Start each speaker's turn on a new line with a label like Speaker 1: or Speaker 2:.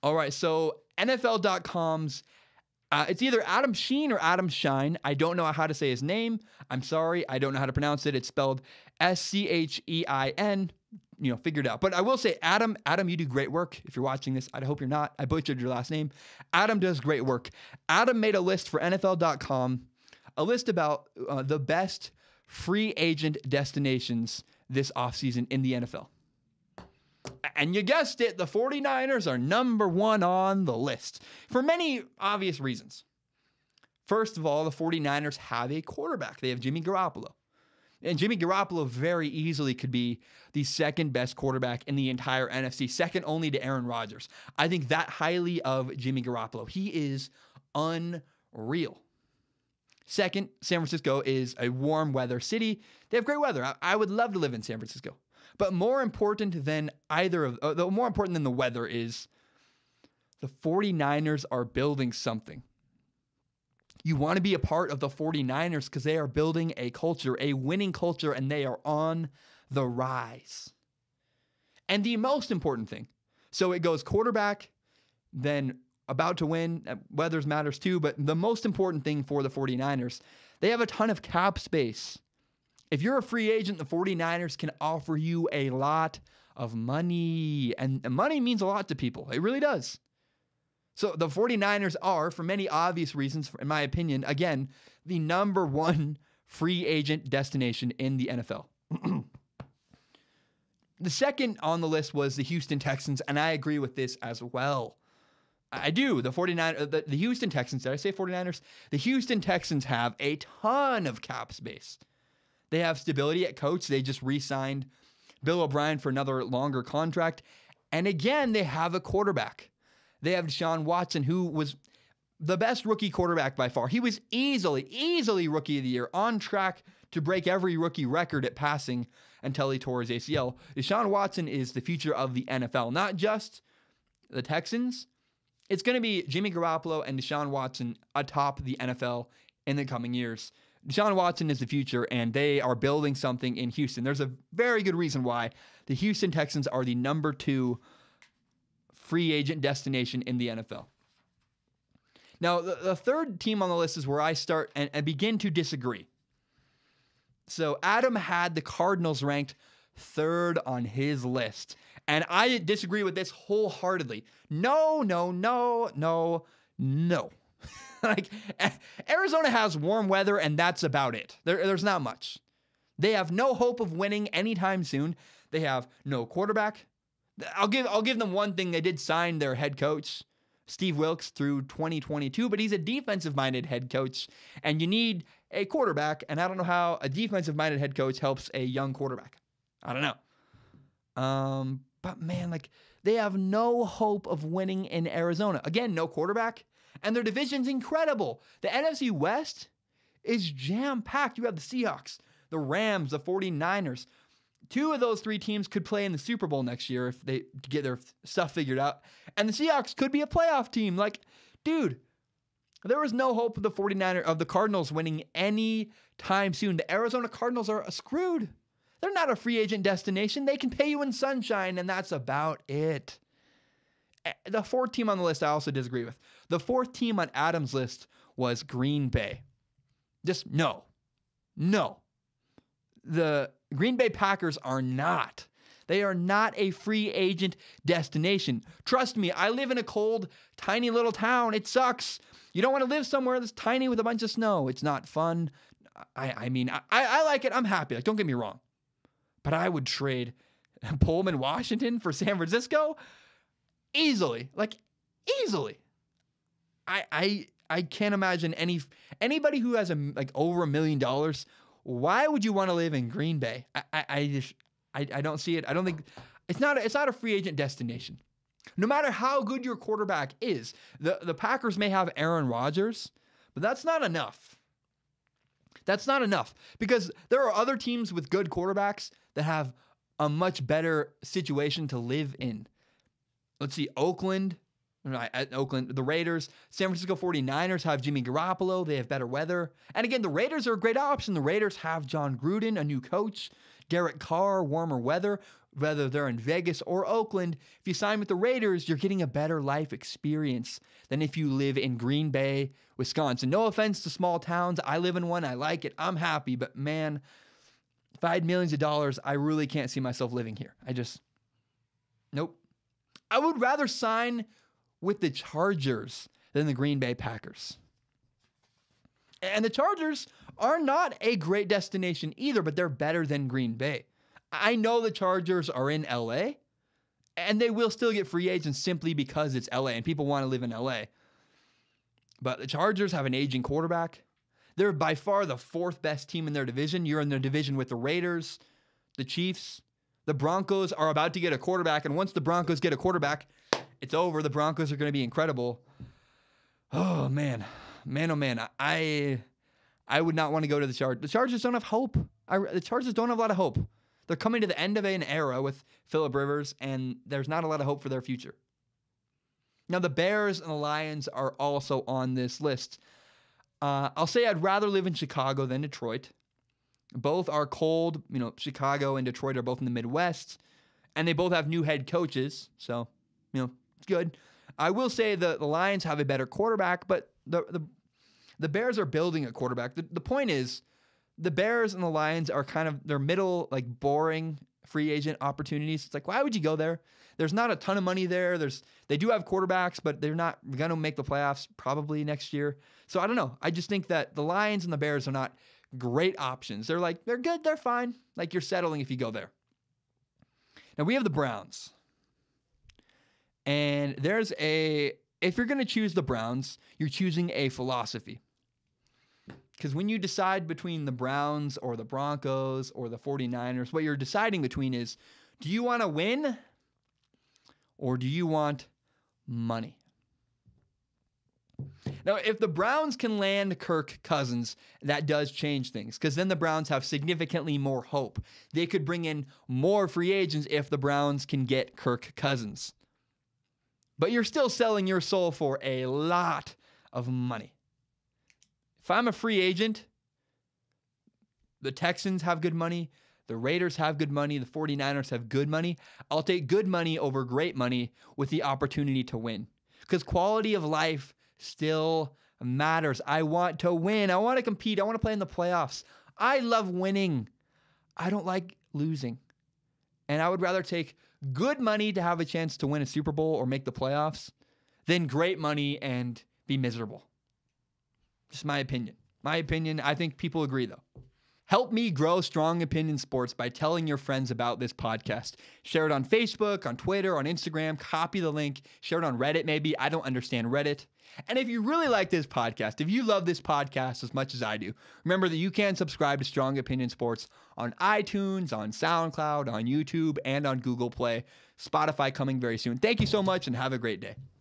Speaker 1: All right, so NFL.com's it's either Adam Sheen or Adam Shine. I don't know how to say his name. I'm sorry. I don't know how to pronounce it. It's spelled Schein. Figure it out. But I will say, Adam, you do great work. If you're watching this, I hope you're not. I butchered your last name. Adam does great work. Adam made a list for NFL.com, a list about the best free agent destinations this offseason in the NFL. And you guessed it, the 49ers are number one on the list for many obvious reasons. First of all, the 49ers have a quarterback. They have Jimmy Garoppolo. And Jimmy Garoppolo very easily could be the second best quarterback in the entire NFC, second only to Aaron Rodgers. I think that highly of Jimmy Garoppolo. He is unreal. Second, San Francisco is a warm weather city. They have great weather. I would love to live in San Francisco. But more important than the weather is the 49ers are building something. You want to be a part of the 49ers because they are building a culture, a winning culture, and they are on the rise. And the most important thing, so it goes quarterback, then about to win, weather matters too, but the most important thing for the 49ers, they have a ton of cap space. If you're a free agent, the 49ers can offer you a lot of money. And money means a lot to people. It really does. So the 49ers are, for many obvious reasons, in my opinion, again, the number one free agent destination in the NFL. The second on the list was the Houston Texans, and I agree with this as well. I do. The Houston Texans, did I say 49ers? The Houston Texans have a ton of cap space. They have stability at coach. They just re-signed Bill O'Brien for another longer contract. And again, they have a quarterback. They have Deshaun Watson, who was the best rookie quarterback by far. He was easily rookie of the year, on track to break every rookie record at passing until he tore his ACL. Deshaun Watson is the future of the NFL, not just the Texans. It's going to be Jimmy Garoppolo and Deshaun Watson atop the NFL in the coming years. Deshaun Watson is the future, and they are building something in Houston. There's a very good reason why the Houston Texans are the number 2 free agent destination in the NFL. Now, the third team on the list is where I start and begin to disagree. So Adam had the Cardinals ranked 3rd on his list, and I disagree with this wholeheartedly. No. Like, Arizona has warm weather, and that's about it. There's not much. They have no hope of winning anytime soon. They have no quarterback. I'll give them one thing. They did sign their head coach, Steve Wilks, through 2022, but he's a defensive-minded head coach, and you need a quarterback, and I don't know how a defensive-minded head coach helps a young quarterback. I don't know. But man, like, they have no hope of winning in Arizona. Again, no quarterback. And their division's incredible. The NFC West is jam-packed. You have the Seahawks, the Rams, the 49ers. 2 of those 3 teams could play in the Super Bowl next year if they get their stuff figured out. And the Seahawks could be a playoff team. Like, dude, there was no hope of the Cardinals winning any time soon. The Arizona Cardinals are screwed. They're not a free agent destination. They can pay you in sunshine, and that's about it. The 4th team on the list I also disagree with. The 4th team on Adam's list was Green Bay. Just no. The Green Bay Packers are not. They are not a free agent destination. Trust me, I live in a cold, tiny little town. It sucks. You don't want to live somewhere that's tiny with a bunch of snow. It's not fun. I mean, I like it. I'm happy. Like, don't get me wrong. But I would trade Pullman, Washington for San Francisco easily. I can't imagine anybody who has over $1 million. Why would you want to live in Green Bay? I don't see it. I don't think it's not a free agent destination. No matter how good your quarterback is, the Packers may have Aaron Rodgers, but that's not enough. That's not enough because there are other teams with good quarterbacks that have a much better situation to live in. Let's see, Oakland, the Raiders, San Francisco 49ers have Jimmy Garoppolo. They have better weather. And again, the Raiders are a great option. The Raiders have John Gruden, a new coach, Derek Carr, warmer weather. whether they're in Vegas or Oakland. If you sign with the Raiders, you're getting a better life experience than if you live in Green Bay, Wisconsin. No offense to small towns. I live in one. I like it. I'm happy. But man, if I had millions of dollars, I really can't see myself living here. Nope. I would rather sign with the Chargers than the Green Bay Packers. And the Chargers are not a great destination either, but they're better than Green Bay. I know the Chargers are in LA, and they will still get free agents simply because it's LA and people want to live in LA. But the Chargers have an aging quarterback. They're by far the fourth best team in their division. You're in the division with the Raiders, the Chiefs. The Broncos are about to get a quarterback, and once the Broncos get a quarterback, it's over. The Broncos are going to be incredible. Oh, man. I would not want to go to the Chargers. The Chargers don't have hope. The Chargers don't have a lot of hope. They're coming to the end of an era with Phillip Rivers, and there's not a lot of hope for their future. Now, the Bears and the Lions are also on this list. I'll say I'd rather live in Chicago than Detroit. Both are cold. Chicago and Detroit are both in the Midwest, and they both have new head coaches. So, it's good. I will say the Lions have a better quarterback, but the Bears are building a quarterback. The point is, the Bears and the Lions are kind of their middle, boring free agent opportunities. It's why would you go there? There's not a ton of money there. They do have quarterbacks, but they're not going to make the playoffs probably next year. So I don't know. I just think that the Lions and the Bears are not great options. They're good. They're fine. You're settling if you go there. Now we have the Browns. And if you're going to choose the Browns, you're choosing a philosophy. Because when you decide between the Browns or the Broncos or the 49ers, what you're deciding between is, do you want to win or do you want money? Now, if the Browns can land Kirk Cousins, that does change things, because then the Browns have significantly more hope. They could bring in more free agents if the Browns can get Kirk Cousins. But you're still selling your soul for a lot of money. If I'm a free agent, the Texans have good money, the Raiders have good money, the 49ers have good money. I'll take good money over great money with the opportunity to win. Because quality of life still matters. I want to win. I want to compete. I want to play in the playoffs. I love winning. I don't like losing. And I would rather take good money to have a chance to win a Super Bowl or make the playoffs than great money and be miserable. Just my opinion. I think people agree, though. Help me grow Strong Opinion Sports by telling your friends about this podcast. Share it on Facebook, on Twitter, on Instagram. Copy the link. Share it on Reddit, maybe. I don't understand Reddit. And if you really like this podcast, if you love this podcast as much as I do, remember that you can subscribe to Strong Opinion Sports on iTunes, on SoundCloud, on YouTube, and on Google Play. Spotify coming very soon. Thank you so much and have a great day.